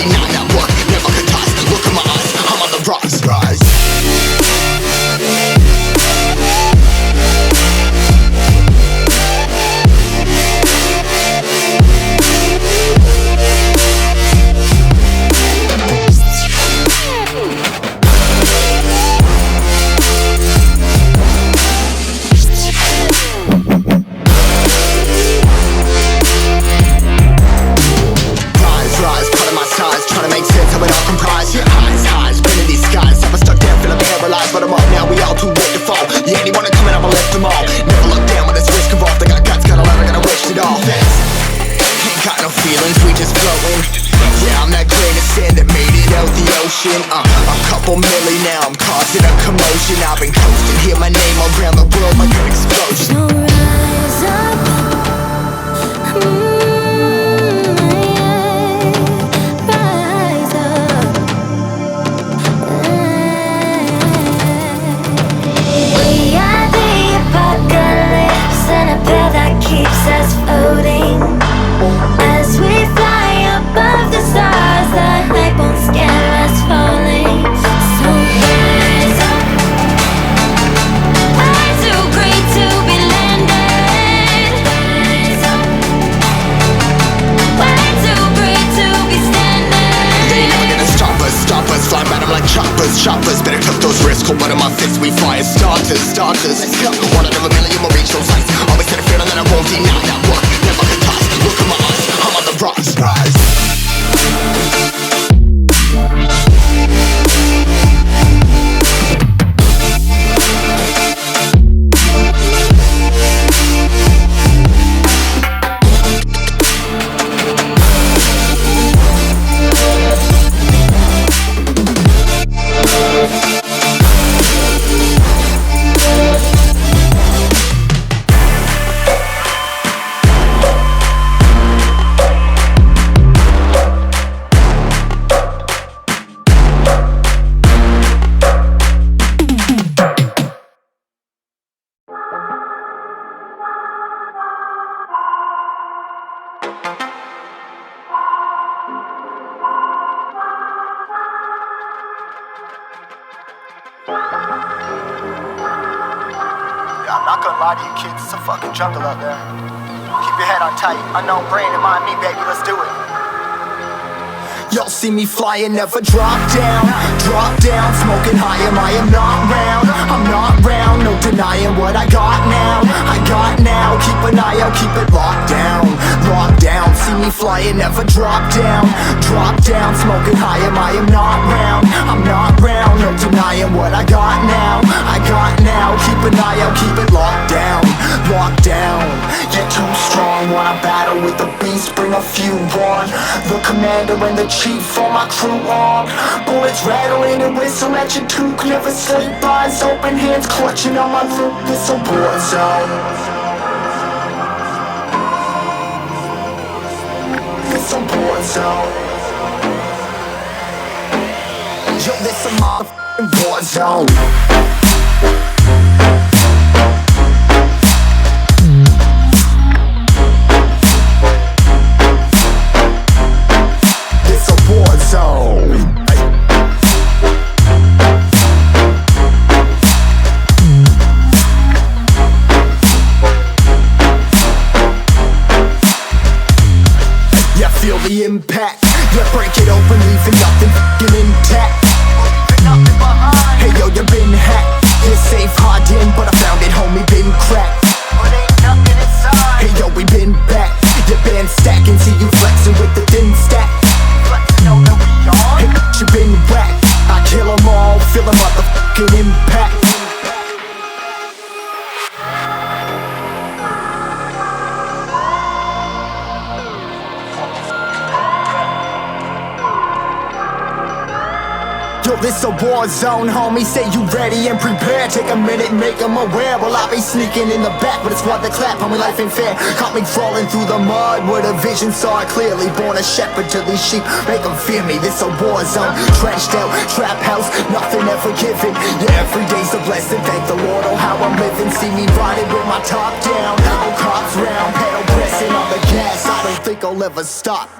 deny that work, never could toss. Look in my eyes, I'm on the rise. A couple milli now, I'm causing a commotion. I've been coasting, hear my name around the world like an explosion. So rise up, rise up. We are the apocalypse, and a pill that keeps us floating. As we fly above the stars, the hype won't scare us falling. So rise up. I'm too great to be landed. Rise up. Way too great to be standing. They ain't never gonna stop us, fly by them like choppers. Better cut those risks, hold one of my fists, we fly as starters. Let's go, one out of a million will reach those heights. Always had a feeling that I won't deny that work, never could toss. Look in my eyes, I'm on the rise. I'm not gonna lie to you kids, it's a fucking jungle out there. Keep your head on tight, unknown brain and mind me, baby, let's do it. Y'all see me flying, never drop down, smoking high, I am not round, I'm not round, no denying what I got now, keep an eye out, keep it locked down, see me flying, never drop down, smoking high, I am not round, I'm not round, no denying what I got now, keep an eye out, keep it locked down, you're too strong, wanna battle with the beast, bring a few on, the commander and the chief for my crew on. Bullets rattling and whistle at your toque. Never sleep, eyes open, hands clutching on my loop. This a war zone. This a war zone. Yo, this a motherfucking war zone. Feel the impact, yeah, break it open, leaving nothing f***ing intact. Hey yo, you been hacked, you're safe, hard in, but I found it, homie, been cracked. Hey yo, we been back, your band stacking, see you flexing with the thin stack. Hey, you been whacked, I kill them all, feel the motherfucking impact. Yo, this a war zone, homie, say you ready and prepared. Take a minute, make them aware. Well, I be sneaking in the back, but it's what the clap, homie, life ain't fair. Caught me crawling through the mud with a vision, saw it clearly. Born a shepherd to these sheep, make them fear me. This a war zone, trenched out, trap house, nothing ever given. Yeah, every day's a blessing, thank the Lord, oh how I'm living. See me riding with my top down, oh cops round, pedal pressing on the gas. I don't think I'll ever stop.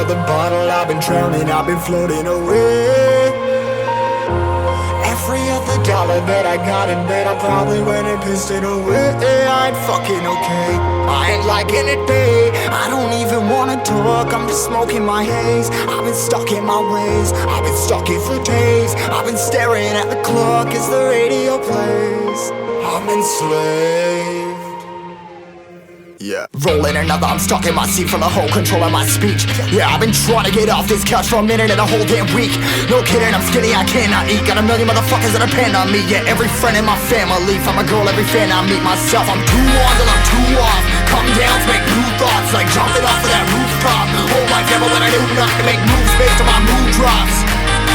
of the bottle, I've been drowning, I've been floating away. Every other dollar that I got in bed, I probably went and pissed it away. I ain't fucking okay, I ain't liking it, babe. I don't even wanna talk, I'm just smoking my haze. I've been stuck in my ways, I've been stuck here for days. I've been staring at the clock as the radio plays. I'm enslaved. Yeah, rolling another, I'm stuck in my seat from the whole control of my speech. Yeah, I've been trying to get off this couch for a minute and a whole damn week. No kidding, I'm skinny, I cannot eat. Got a million motherfuckers that depend on me. Yeah, every friend in my family, from a girl, every fan I meet myself. I'm too on till I'm too off. Come down to make new thoughts, like jumping off of that rooftop. Whole life never when I knew not to make moves based on my mood drops.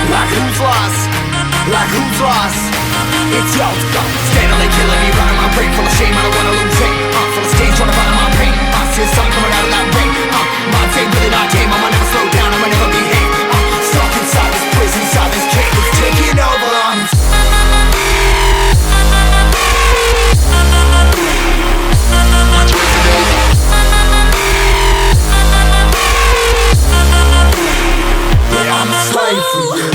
Like who's lost? Like who's lost? It's yo, steadily killing me, running my brain full of shame, I don't wanna lose it. Full of stage, trying to run my pain. I see the sun coming out of that rain. Mind's ain't really not game, I'ma never slow down, I'ma never behave. Stuck inside this prison, inside this cage, it's taking over. Yeah, I'm a slave for you.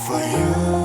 For you.